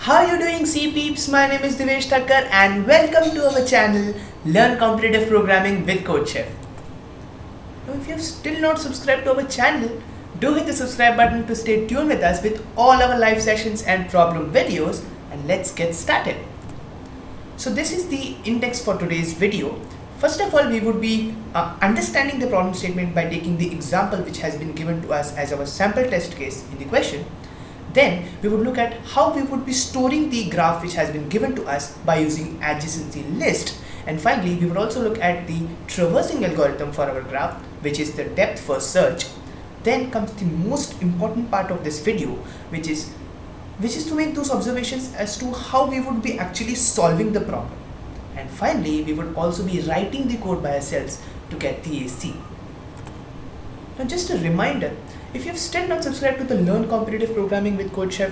How you doing, C peeps? My name is Divesh Thakker and welcome to our channel Learn Competitive Programming with CodeChef. Now if you have still not subscribed to our channel, do hit the subscribe button to stay tuned with us with all our live sessions and problem videos, and let's get started. So this is the index for today's video. First of all, we would be understanding the problem statement by taking the example which has been given to us as our sample test case in the question. Then we would look at how we would be storing the graph which has been given to us by using adjacency list. And finally, we would also look at the traversing algorithm for our graph, which is the depth first search. Then comes the most important part of this video, which is to make those observations as to how we would be actually solving the problem. And finally, we would also be writing the code by ourselves to get the AC. Now just a reminder, if you have still not subscribed to the Learn Competitive Programming with CodeChef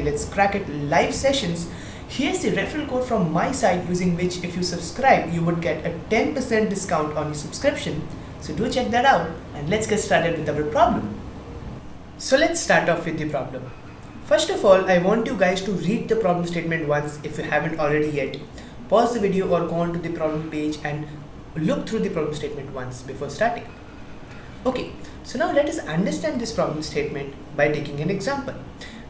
#Let's Crack It live sessions, here's the referral code from my side using which if you subscribe, you would get a 10% discount on your subscription. So do check that out and let's get started with our problem. So let's start off with the problem. First of all, I want you guys to read the problem statement once if you haven't already yet. Pause the video or go on to the problem page and look through the problem statement once before starting. Okay, so now let us understand this problem statement by taking an example.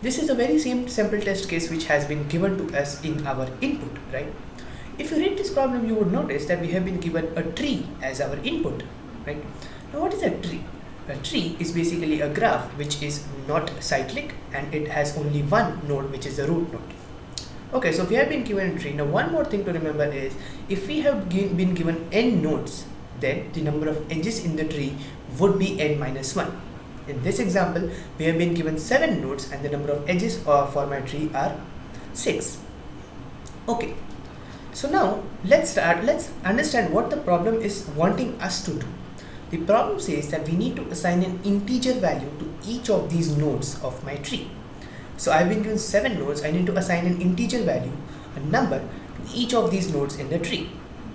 This is a very simple test case which has been given to us in our input, right? If you read this problem, you would notice that we have been given a tree as our input, right? Now what is a tree? A tree is basically a graph which is not cyclic and it has only one node, which is the root node. Okay, so we have been given a tree. Now one more thing to remember is if we have been given n nodes, then the number of edges in the tree would be n minus 1. In this example, we have been given 7 nodes and the number of edges for my tree are 6. Okay, so now let's understand what the problem is wanting us to do. The problem says that we need to assign an integer value to each of these nodes of my tree. So I've been given 7 nodes, I need to assign an integer value, a number, to each of these nodes in the tree.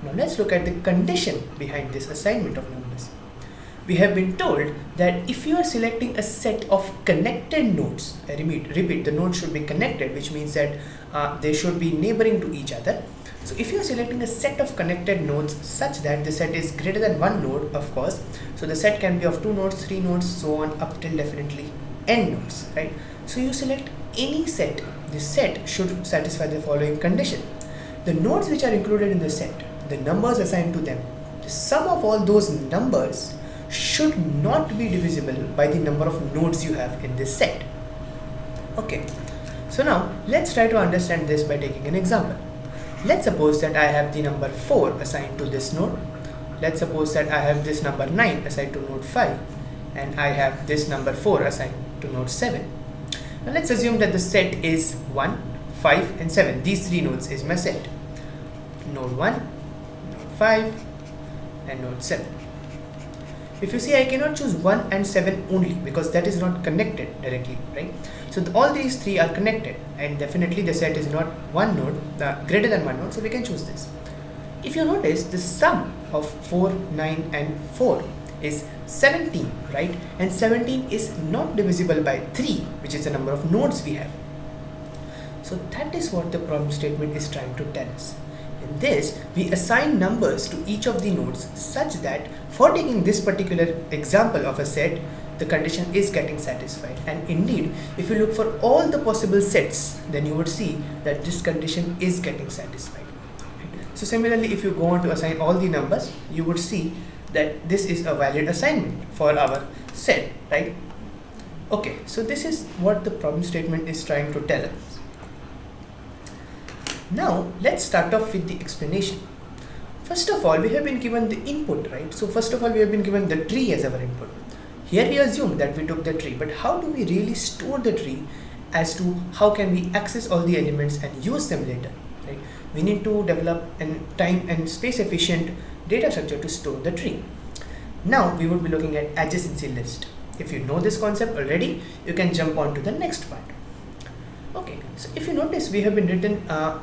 Now let's look at the condition behind this assignment of numbers. We have been told that if you are selecting a set of connected nodes, I repeat, the nodes should be connected, which means that they should be neighboring to each other. So if you are selecting a set of connected nodes such that the set is greater than one node, of course, so the set can be of 2 nodes, 3 nodes, so on up till definitely n nodes, right? So you select any set, the set should satisfy the following condition. The nodes which are included in the set, the numbers assigned to them, the sum of all those numbers should not be divisible by the number of nodes you have in this set. Okay, so now let's try to understand this by taking an example. Let's suppose that I have the number 4 assigned to this node. Let's suppose that I have this number 9 assigned to node 5 and I have this number 4 assigned to node 7. Now let's assume that the set is 1, 5 and 7. These 3 nodes is my set. Node 1, node 5 and node 7. If you see, I cannot choose 1 and 7 only because that is not connected directly, right? So all these 3 are connected and definitely the set is not one node, greater than one node, so we can choose this. If you notice, the sum of 4, 9 and 4 is 17, right? And 17 is not divisible by 3, which is the number of nodes we have. So that is what the problem statement is trying to tell us. In this, we assign numbers to each of the nodes such that for taking this particular example of a set, the condition is getting satisfied. And indeed, if you look for all the possible sets, then you would see that this condition is getting satisfied. So similarly, if you go on to assign all the numbers, you would see that this is a valid assignment for our set, right? Okay, so this is what the problem statement is trying to tell us. Now let's start off with the explanation. First of all, we have been given the input, right? So first of all, we have been given the tree as our input. Here we assume that we took the tree, but how do we really store the tree as to how can we access all the elements and use them later, right? We need to develop a time and space efficient data structure to store the tree. Now we would be looking at adjacency list. If you know this concept already, you can jump on to the next part. Okay, so if you notice, we have been written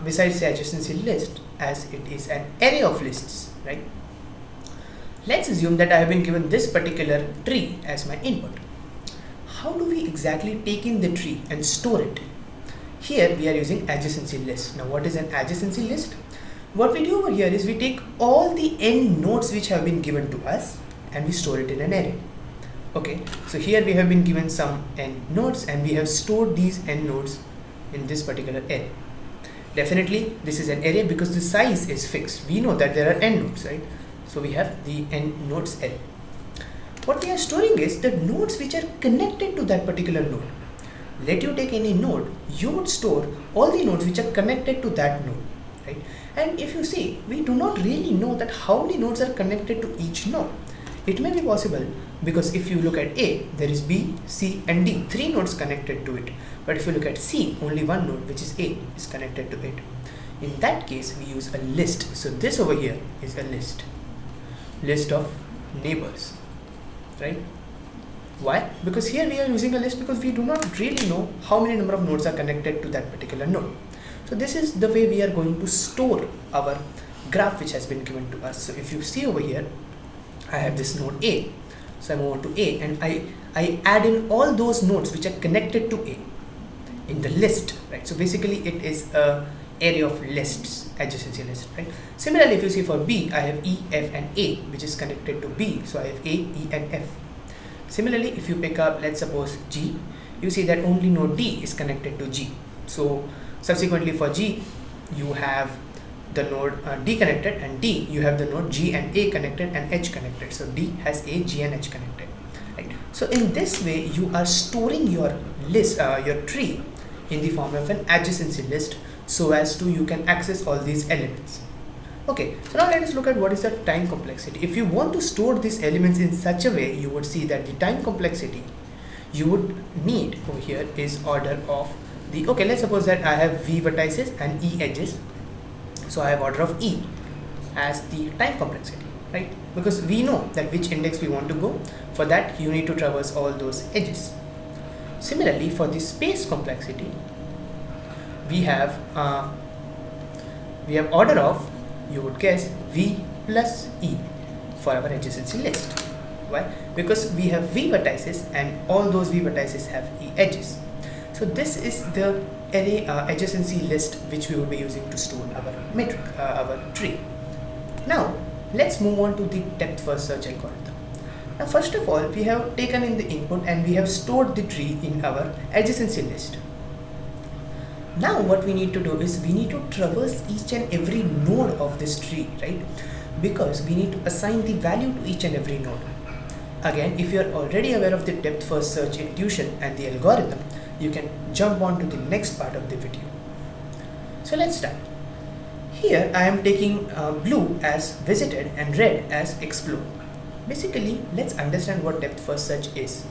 besides the adjacency list as it is an array of lists, right? Let's assume that I have been given this particular tree as my input. How do we exactly take in the tree and store it? Here we are using adjacency list. Now what is an adjacency list? What we do over here is we take all the end nodes which have been given to us and we store it in an array. Okay, so here we have been given some end nodes and we have stored these end nodes in this particular array. Definitely this is an array because the size is fixed. We know that there are end nodes, right? So we have the end nodes array. What we are storing is the nodes which are connected to that particular node. Let you take any node, you would store all the nodes which are connected to that node, right? And if you see, we do not really know that how many nodes are connected to each node. It may be possible because if you look at A, there is B, C and D, 3 nodes connected to it. But if you look at C, only one node, which is A, is connected to it. In that case, we use a list. So this over here is a list of neighbors, right? Why? Because here we are using a list because we do not really know how many number of nodes are connected to that particular node. So this is the way we are going to store our graph which has been given to us. So if you see over here, I have this node A. So I move on to A and I add in all those nodes which are connected to A in the list, right? So basically it is a array of lists, adjacency list, right? Similarly, if you see for B, I have E, F and A which is connected to B. So I have A, E and F. Similarly, if you pick up, let's suppose G, you see that only node D is connected to G. So subsequently for G, you have the node D connected, and D you have the node G and A connected and H connected. So D has A, G and H connected, right? So in this way you are storing your list, your tree in the form of an adjacency list so as to you can access all these elements. Okay, so now let us look at what is the time complexity. If you want to store these elements in such a way, you would see that the time complexity you would need over here is order of the, okay, let's suppose that I have V vertices and E edges. So I have order of E as the time complexity, right? Because we know that which index we want to go. For that, you need to traverse all those edges. Similarly, for the space complexity, we have order of, you would guess, V plus E for our adjacency list. Why? Because we have V vertices and all those V vertices have E edges. So this is the array adjacency list which we will be using to store our metric, our tree. Now let's move on to the depth first search algorithm. Now first of all, we have taken in the input and we have stored the tree in our adjacency list. Now what we need to do is we need to traverse each and every node of this tree, right? Because we need to assign the value to each and every node. Again, if you are already aware of the depth first search intuition and the algorithm, you can jump on to the next part of the video. So let's start. Here I am taking blue as visited and red as explored. Basically, let's understand what depth first search is.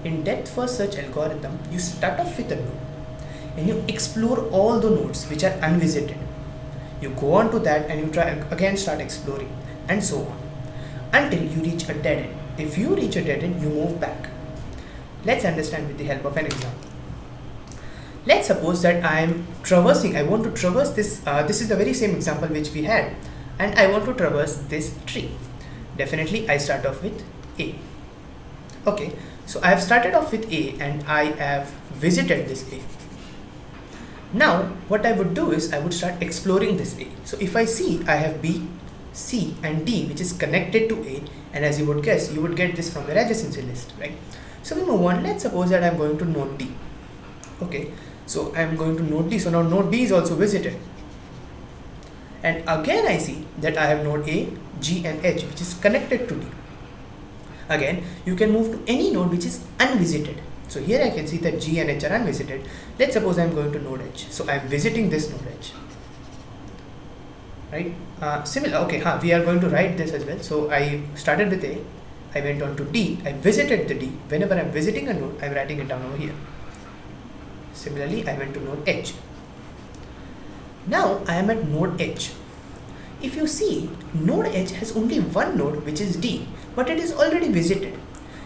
In depth first search algorithm, you start off with a node and you explore all the nodes which are unvisited. You go on to that and you try again, start exploring and so on until you reach a dead end. If you reach a dead end, you move back. Let's understand with the help of an example. Let's suppose that I am traversing, I want to traverse this, this is the very same example which we had, and I want to traverse this tree. Definitely I start off with A. Okay, so I have started off with A and I have visited this A. Now what I would do is I would start exploring this A. So if I see I have B, C and D which is connected to A, and as you would guess, you would get this from the adjacency list, right? So we move on. Let's suppose that I am going to node D. Okay, so I am going to node D. So now node D is also visited. And again I see that I have node A, G and H which is connected to D. Again, you can move to any node which is unvisited. So here I can see that G and H are unvisited. Let's suppose I am going to node H. So I am visiting this node H. Right? Similar, okay, we are going to write this as well. So I started with A, I went on to D, I visited the D. Whenever I am visiting a node, I am writing it down over here. Similarly, I went to node H. Now I am at node H. If you see, node H has only one node which is D, but it is already visited.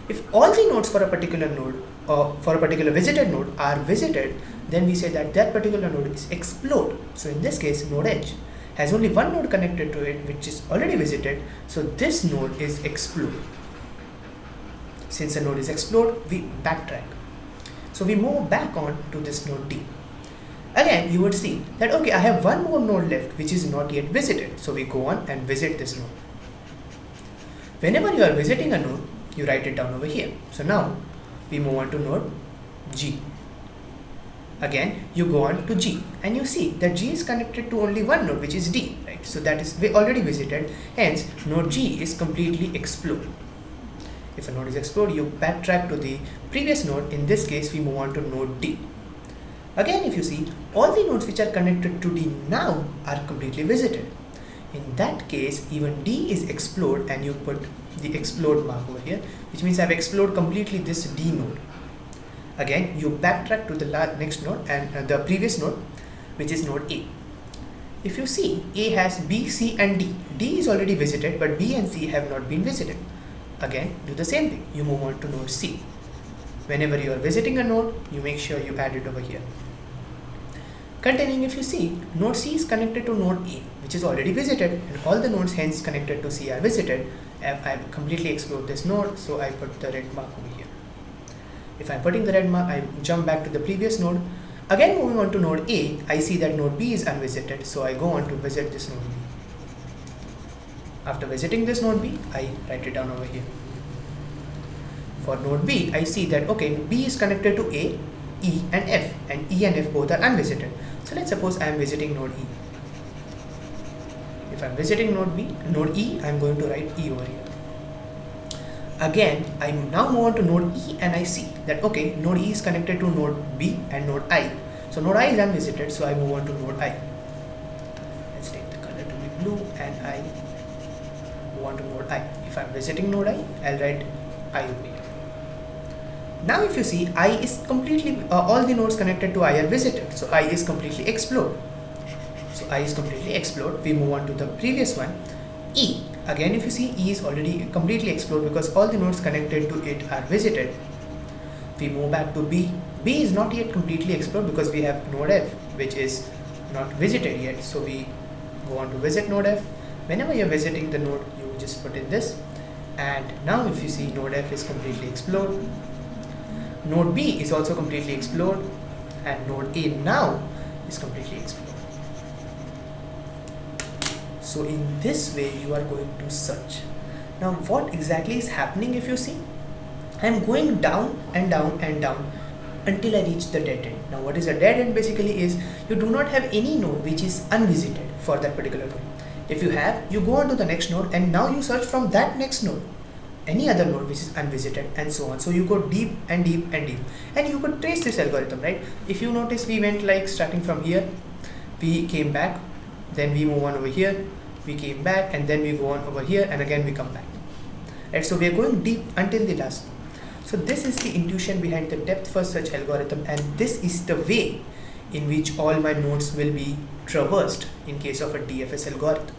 If all the nodes for a particular node or for a particular visited node are visited, then we say that that particular node is explored. So in this case, node H has only one node connected to it which is already visited, so this node is explored. Since a node is explored, we backtrack. So we move back on to this node D. Again, you would see that, okay, I have one more node left which is not yet visited. So we go on and visit this node. Whenever you are visiting a node, you write it down over here. So now we move on to node G. Again, you go on to G and you see that G is connected to only one node, which is D, right? So that is we already visited. Hence, node G is completely explored. If a node is explored, you backtrack to the previous node. In this case, we move on to node D. Again, if you see, all the nodes which are connected to D now are completely visited. In that case, even D is explored, and you put the explode mark over here, which means I've explored completely this D node. Again, you backtrack to the next node and the previous node, which is node A. If you see, A has B, C and D. D is already visited, but B and C have not been visited. Again, do the same thing. You move on to node C. Whenever you are visiting a node, you make sure you add it over here. Continuing, if you see, node C is connected to node A, which is already visited, and all the nodes hence connected to C are visited. I've completely explored this node, so I put the red mark over here. If I'm putting the red mark, I jump back to the previous node. Again, moving on to node A, I see that node B is unvisited, so I go on to visit this node B. After visiting this node B, I write it down over here. For node B, I see that, okay, B is connected to A, E and F, and E and F both are unvisited. So let's suppose I am visiting node E. If I am visiting node E, I am going to write E over here. Again, I now move on to node E and I see that, okay, node E is connected to node B and node I. So node I is unvisited, so I move on to node I. Let's take the color to be blue and I move on to node I. If I am visiting node I, I'll write I over here. Now if you see, I is completely, all the nodes connected to I are visited. So I is completely explored. So I is completely explored. We move on to the previous one, E. Again, if you see, E is already completely explored because all the nodes connected to it are visited. We move back to B. B is not yet completely explored because we have node F, which is not visited yet. So we go on to visit node F. Whenever you're visiting the node, you just put in this. And now if you see, node F is completely explored. Node B is also completely explored, and node A now is completely explored. So in this way you are going to search. Now what exactly is happening if you see? I am going down and down and down until I reach the dead end. Now what is a dead end basically is you do not have any node which is unvisited for that particular node. If you have, you go on to the next node and now you search from that next node any other node which is unvisited and so on. So you go deep and deep and deep, and you could trace this algorithm, right? If you notice, we went like starting from here, we came back, then we move on over here, we came back, and then we go on over here, and again we come back, right? So we are going deep until the last. So this is the intuition behind the depth first search algorithm, and this is the way in which all my nodes will be traversed in case of a DFS algorithm.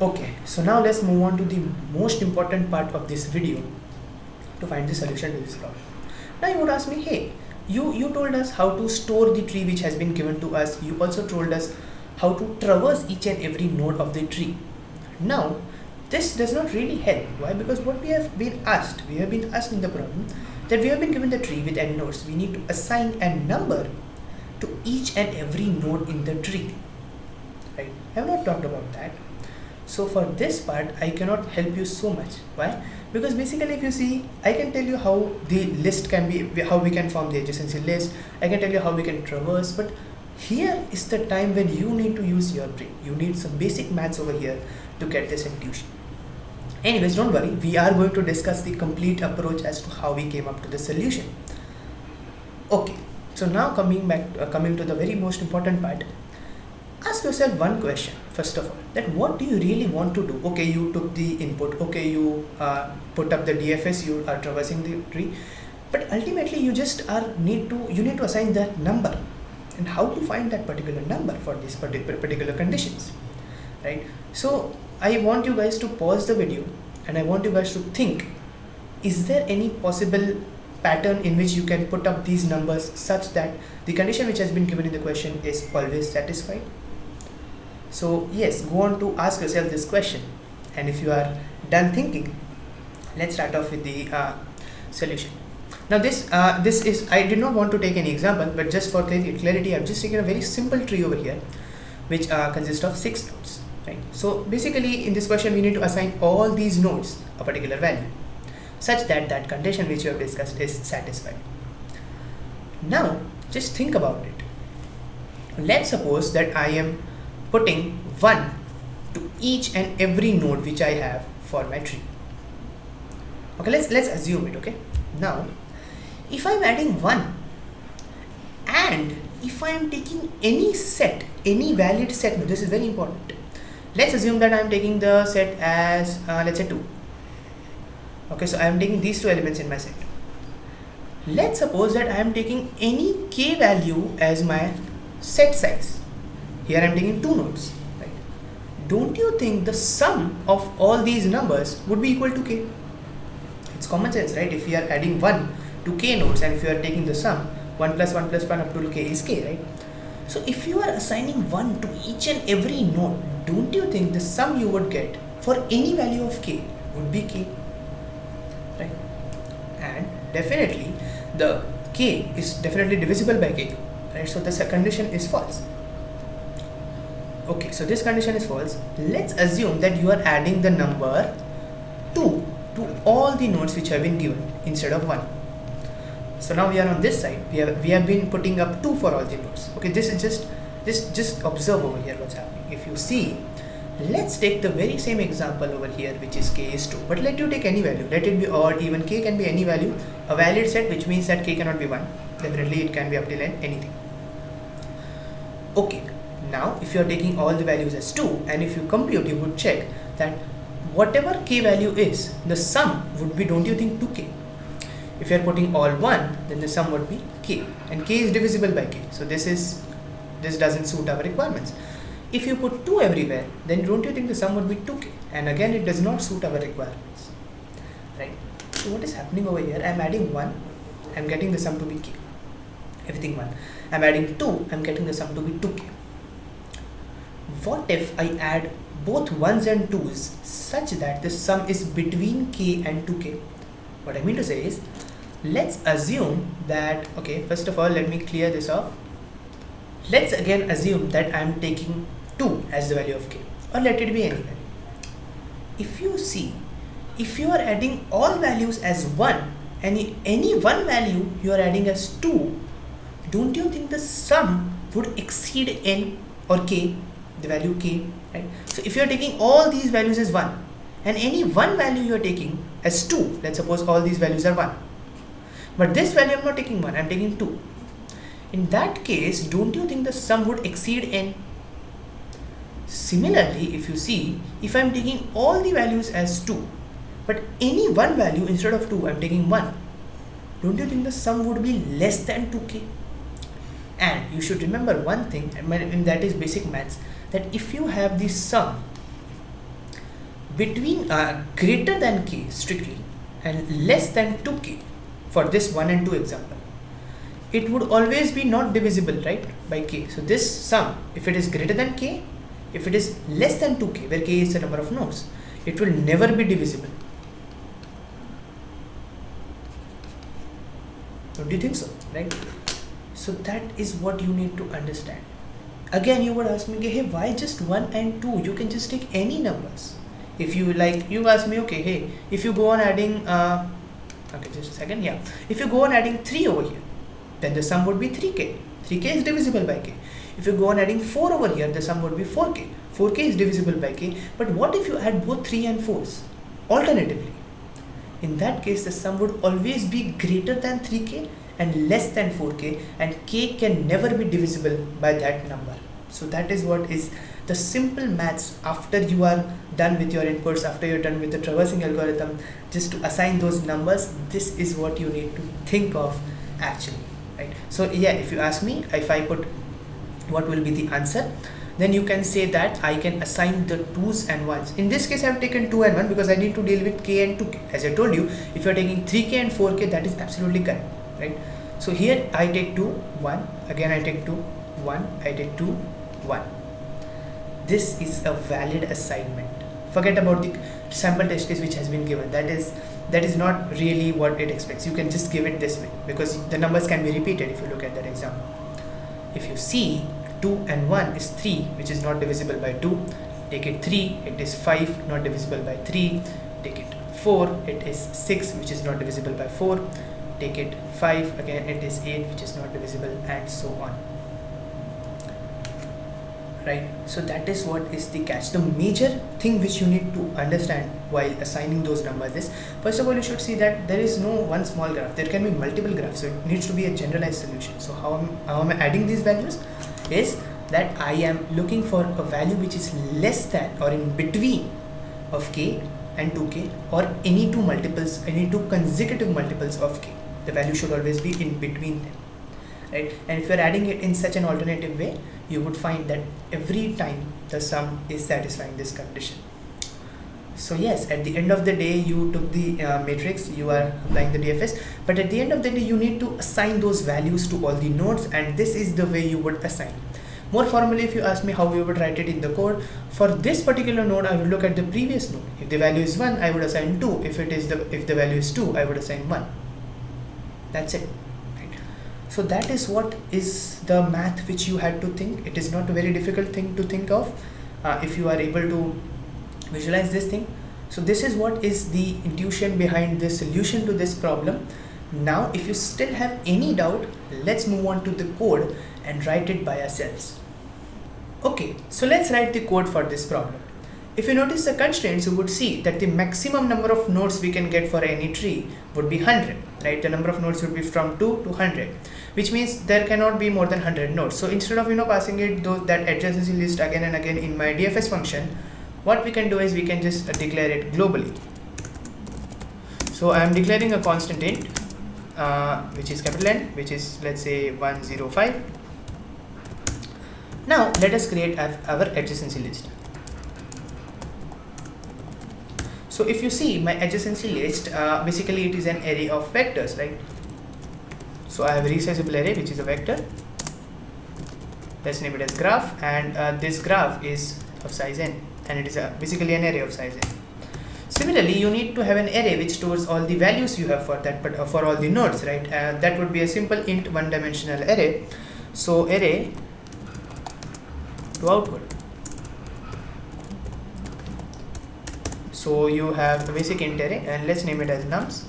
Okay, so now let's move on to the most important part of this video to find the solution to this problem. Now you would ask me, hey, you told us how to store the tree which has been given to us. You also told us how to traverse each and every node of the tree. Now, this does not really help. Why? Because what we have been asked in the problem that we have been given the tree with n nodes. We need to assign a number to each and every node in the tree. Right? I have not talked about that. So for this part, I cannot help you so much. Why? Because basically if you see, I can tell you how the list can be, how we can form the adjacency list. I can tell you how we can traverse, but here is the time when you need to use your brain. You need some basic maths over here to get this intuition. Anyways, don't worry. We are going to discuss the complete approach as to how we came up to the solution. Okay. So now coming to the very most important part. Ask yourself one question, first of all, that what do you really want to do? Okay, you took the input, okay, you put up the DFS, you are traversing the tree, but ultimately you just need to assign that number, and how to find that particular number for these particular conditions, right? So I want you guys to pause the video and I want you guys to think, is there any possible pattern in which you can put up these numbers such that the condition which has been given in the question is always satisfied? So yes, go on to ask yourself this question, and if you are done thinking, let's start off with the solution. Now this is, I did not want to take any example, but just for clarity I've just taken a very simple tree over here which consists of 6 nodes, right? So basically in this question we need to assign all these nodes a particular value such that that condition which you have discussed is satisfied. Now just think about it. Let's suppose that I am putting 1 to each and every node which I have for my tree. Okay, let's assume it. Okay, now if I'm adding 1 and if I am taking any set, any valid set, no, this is very important. Let's assume that I am taking the set as let's say 2. Okay, so I am taking these 2 elements in my set. Let's suppose that I am taking any k value as my set size. Here I am taking 2 nodes, right? Don't you think the sum of all these numbers would be equal to k? It's common sense, right? If we are adding 1 to k nodes and if you are taking the sum 1 plus 1 plus 1 up to k is k, right? So if you are assigning 1 to each and every node, don't you think the sum you would get for any value of k would be k, right? And definitely the k is definitely divisible by k, right? So this condition is false. Okay, so this condition is false. Let's assume that you are adding the number 2 to all the nodes which have been given instead of 1. So now we are on this side. We have been putting up 2 for all the nodes. Okay, this is just observe over here what's happening. If you see, let's take the very same example over here, which is k is 2. But let you take any value. Let it be odd, even, k can be any value. A valid set, which means that k cannot be 1. Definitely it can be up till n, anything. Okay, now if you are taking all the values as 2 and if you compute, you would check that whatever k value is, the sum would be, don't you think, 2k? If you are putting all 1, then the sum would be k, and k is divisible by k. So this doesn't suit our requirements. If you put 2 everywhere, then don't you think the sum would be 2k? And again, it does not suit our requirements, right? So what is happening over here? I'm adding 1, I'm getting the sum to be k. Everything 1. I'm adding 2, I'm getting the sum to be 2k. What if I add both 1s and 2s such that the sum is between k and 2k? What I mean to say is, let's assume that, okay, first of all, let me clear this off. Let's again assume that I'm taking 2 as the value of k, or let it be any value. If you see, if you are adding all values as 1 and any one value you are adding as 2, don't you think the sum would exceed n or k, the value k, right? So if you are taking all these values as 1 and any one value you are taking as 2, let's suppose all these values are 1, but this value I'm not taking 1, I'm taking 2. In that case, don't you think the sum would exceed n? Similarly, if you see, if I'm taking all the values as 2, but any one value instead of 2, I'm taking 1, don't you think the sum would be less than 2k? And you should remember one thing, and that is basic maths, that if you have the sum between greater than k strictly and less than 2k for this 1 and 2 example, it would always be not divisible, right, by k. So this sum, if it is greater than k, if it is less than 2k, where k is the number of nodes, it will never be divisible. Don't you think so, right? So that is what you need to understand. Again, you would ask me, hey, why just 1 and 2? You can just take any numbers. If you like, you ask me, okay, hey, if you go on adding, okay, just a second, yeah. If you go on adding 3 over here, then the sum would be 3k. 3k is divisible by k. If you go on adding 4 over here, the sum would be 4k. 4k is divisible by k. But what if you add both 3 and 4s alternatively? In that case, the sum would always be greater than 3k and less than 4k, and k can never be divisible by that number. So that is what is the simple maths after you are done with your inputs, after you're done with the traversing algorithm, just to assign those numbers. This is what you need to think of actually, right? So yeah, if you ask me, if I put what will be the answer, then you can say that I can assign the 2s and 1s. In this case, I have taken 2 and 1 because I need to deal with k and 2k. As I told you, if you are taking 3k and 4k, that is absolutely correct, right? So here I take 2, 1, again I take 2, 1, I take 2, 1. This is a valid assignment. Forget about the sample test case which has been given. That is not really what it expects. You can just give it this way because the numbers can be repeated if you look at that example. If you see 2 and 1 is 3, which is not divisible by 2. Take it 3, it is 5, not divisible by 3. Take it 4, it is 6, which is not divisible by 4. Take it 5, again it is 8, which is not divisible, and so on. Right? So that is what is the catch. The major thing which you need to understand while assigning those numbers is, first of all, you should see that there is no one small graph. There can be multiple graphs, so it needs to be a generalized solution. So how am I adding these values? Is that I am looking for a value which is less than or in between of k and 2k, or any two consecutive multiples of k. The value should always be in between them, right? And if you are adding it in such an alternative way, you would find that every time the sum is satisfying this condition. So yes, at the end of the day, you took the matrix, you are applying the DFS, but at the end of the day, you need to assign those values to all the nodes, and this is the way you would assign. More formally, if you ask me how we would write it in the code, for this particular node, I would look at the previous node. If the value is 1, I would assign 2. If the value is 2, I would assign 1. That's it. Right? So that is what is the math which you had to think. It is not a very difficult thing to think of if you are able to visualize this thing. So this is what is the intuition behind the solution to this problem. Now, if you still have any doubt, let's move on to the code and write it by ourselves. Okay, so let's write the code for this problem. If you notice the constraints, you would see that the maximum number of nodes we can get for any tree would be 100, right? The number of nodes would be from 2 to 100, which means there cannot be more than 100 nodes. So instead of passing it that adjacency list again and again in my DFS function, what we can do is we can just declare it globally. So I am declaring a constant int, which is capital N, which is, let's say, 105. Now let us create our adjacency list. So if you see my adjacency list, basically it is an array of vectors, right? So I have a resizable array which is a vector. Let's name it as graph, and this graph is of size n, and it is basically an array of size n. Similarly, you need to have an array which stores all the values you have for that, but for all the nodes, right? That would be a simple int one-dimensional array. So array to output. So you have a basic int array, and let's name it as nums,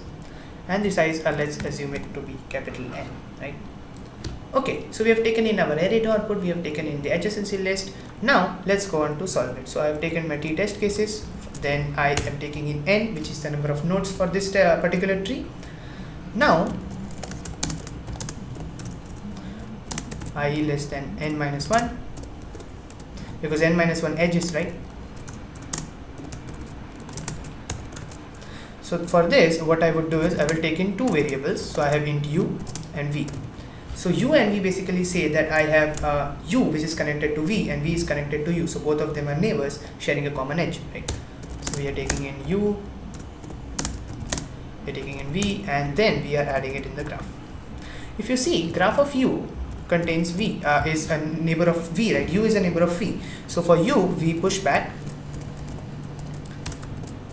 and the size, let's assume it to be capital N, right? Okay, so we have taken in our array to output, we have taken in the adjacency list. Now let's go on to solve it. So I have taken my t-test cases, then I am taking in n, which is the number of nodes for this particular tree. Now I less than n minus 1, because n minus 1 edges, right? So for this, what I would do is I will take in two variables. So I have int u and v. So u and v basically say that I have u which is connected to v and v is connected to u. So both of them are neighbors sharing a common edge, right? So we are taking in u, we are taking in v, and then we are adding it in the graph. If you see, graph of u contains v, is a neighbor of v, right? U is a neighbor of v. So for u, we push back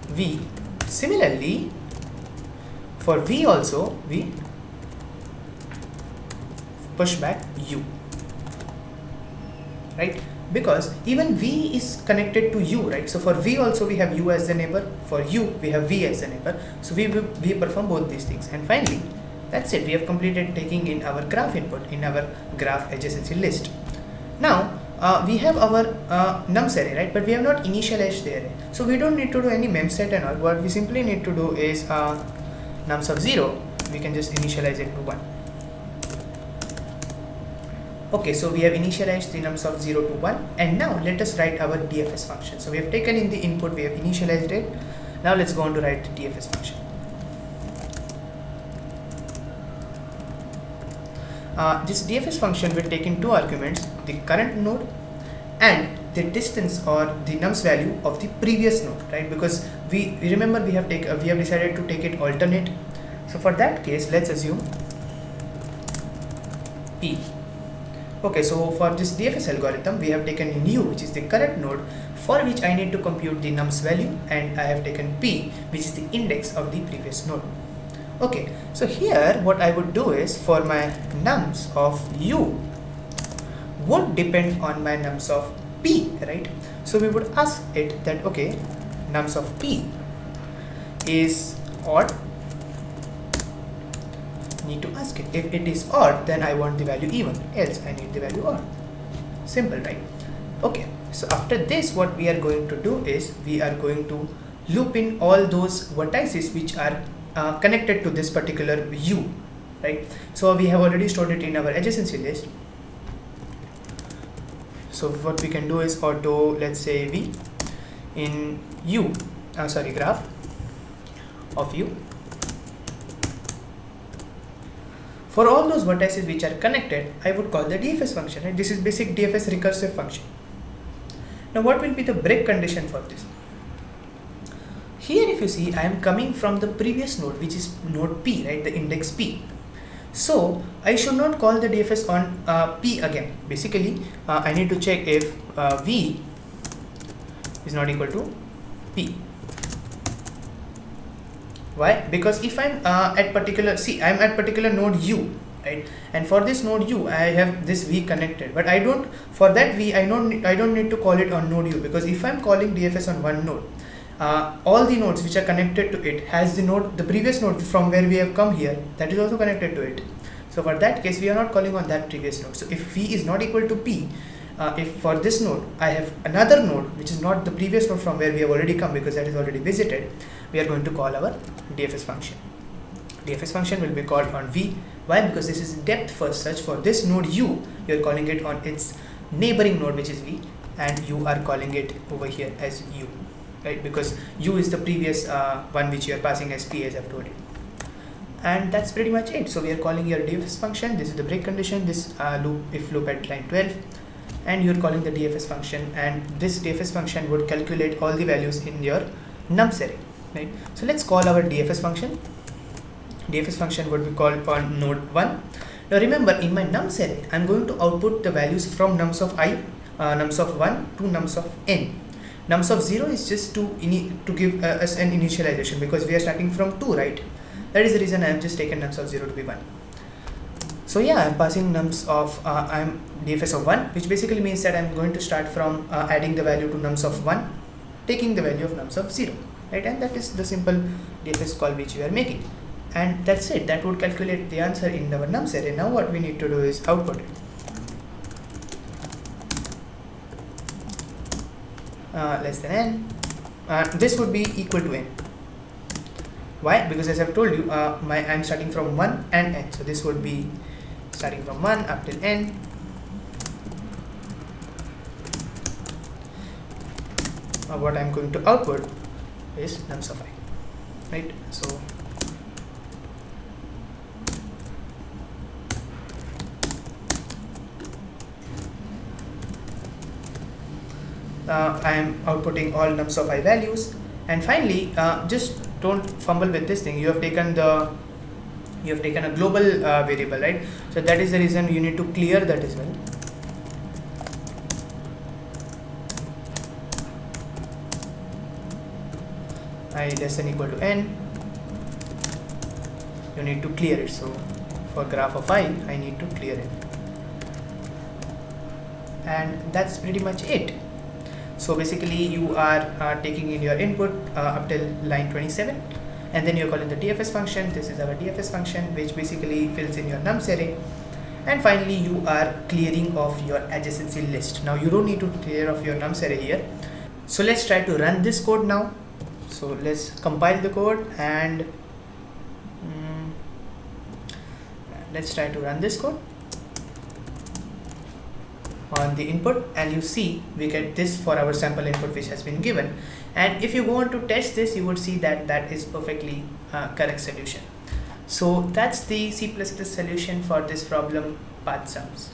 v. Similarly, for v also, we push back u, right? Because even v is connected to u, right? So for v also we have u as the neighbor, for u we have v as the neighbor. So we perform both these things, and finally that's it. We have completed taking in our graph input in our graph adjacency list. Now we have our nums array, right? But we have not initialized the array, so we don't need to do any memset and all. What we simply need to do is nums of 0, we can just initialize it to 1. Okay, so we have initialized the nums of 0 to 1, and now let us write our DFS function. So we have taken in the input, we have initialized it. Now let's go on to write the DFS function. This DFS function will take in two arguments, the current node and the distance or the nums value of the previous node, right? Because we remember we have decided to take it alternate. So for that case, let's assume p. Okay, so for this DFS algorithm, we have taken in U, which is the current node, for which I need to compute the nums value, and I have taken P, which is the index of the previous node. Okay, so here what I would do is, for my nums of U would depend on my nums of P, right? So we would ask it that, okay, nums of P is odd. Need to ask it. If it is odd, then I want the value even, else I need the value odd. Simple, right? Okay, so after this, what we are going to do is, we are going to loop in all those vertices which are connected to this particular U, right? So we have already stored it in our adjacency list. So what we can do is auto, let's say V in U, graph of U. For all those vertices which are connected, I would call the DFS function, right? This is basic DFS recursive function. Now what will be the break condition for this? Here if you see, I am coming from the previous node, which is node P, right? The index P. So I should not call the DFS on P again. Basically, I need to check if V is not equal to P. Why? Because if I'm at particular node U, right? And for this node U, I have this V connected, but I don't, for that V, I don't need to call it on node U, because if I'm calling DFS on one node, all the nodes which are connected to it has the previous node from where we have come here, that is also connected to it. So for that case, we are not calling on that previous node. So if V is not equal to P, if for this node I have another node which is not the previous node from where we have already come, because that is already visited, we are going to call our DFS function. DFS function will be called on V. Why? Because this is depth first search. For this node U, you are calling it on its neighboring node, which is V, and you are calling it over here as U, right? Because U is the previous one which you are passing as P, as I've told you. And that's pretty much it. So we are calling your DFS function. This is the break condition, this if loop at line 12, and you're calling the DFS function, and this DFS function would calculate all the values in your nums array, right? So let's call our DFS function. DFS function would be called on node 1. Now remember, in my nums array, I'm going to output the values from nums of I, nums of 1 to nums of n. Nums of 0 is just to give us an initialization, because we are starting from 2, right? That is the reason I have just taken nums of 0 to be 1. So yeah, I'm passing nums of, I'm DFS of 1, which basically means that I'm going to start from adding the value to nums of 1, taking the value of nums of 0, right? And that is the simple DFS call which we are making. And that's it. That would calculate the answer in our nums array. Now what we need to do is output it. Less than n. This would be equal to n. Why? Because as I've told you, I'm starting from 1 and n. So this would be starting from 1 up till n. What I'm going to output is nums of I, right? So I am outputting all nums of I values. And finally, just don't fumble with this thing. You have taken a global variable, right? So that is the reason you need to clear that as well. I less than equal to n. You need to clear it. So for graph of I need to clear it. And that's pretty much it. So basically you are taking in your input up till line 27, and then you're calling the DFS function. This is our DFS function, which basically fills in your nums array. And finally you are clearing off your adjacency list. Now you don't need to clear off your nums array here. So let's try to run this code now. So let's compile the code and let's try to run this code on the input, and you see we get this for our sample input which has been given. And if you go on to test this, you would see that that is perfectly correct solution. So that's the C++ solution for this problem, PATHSUMS.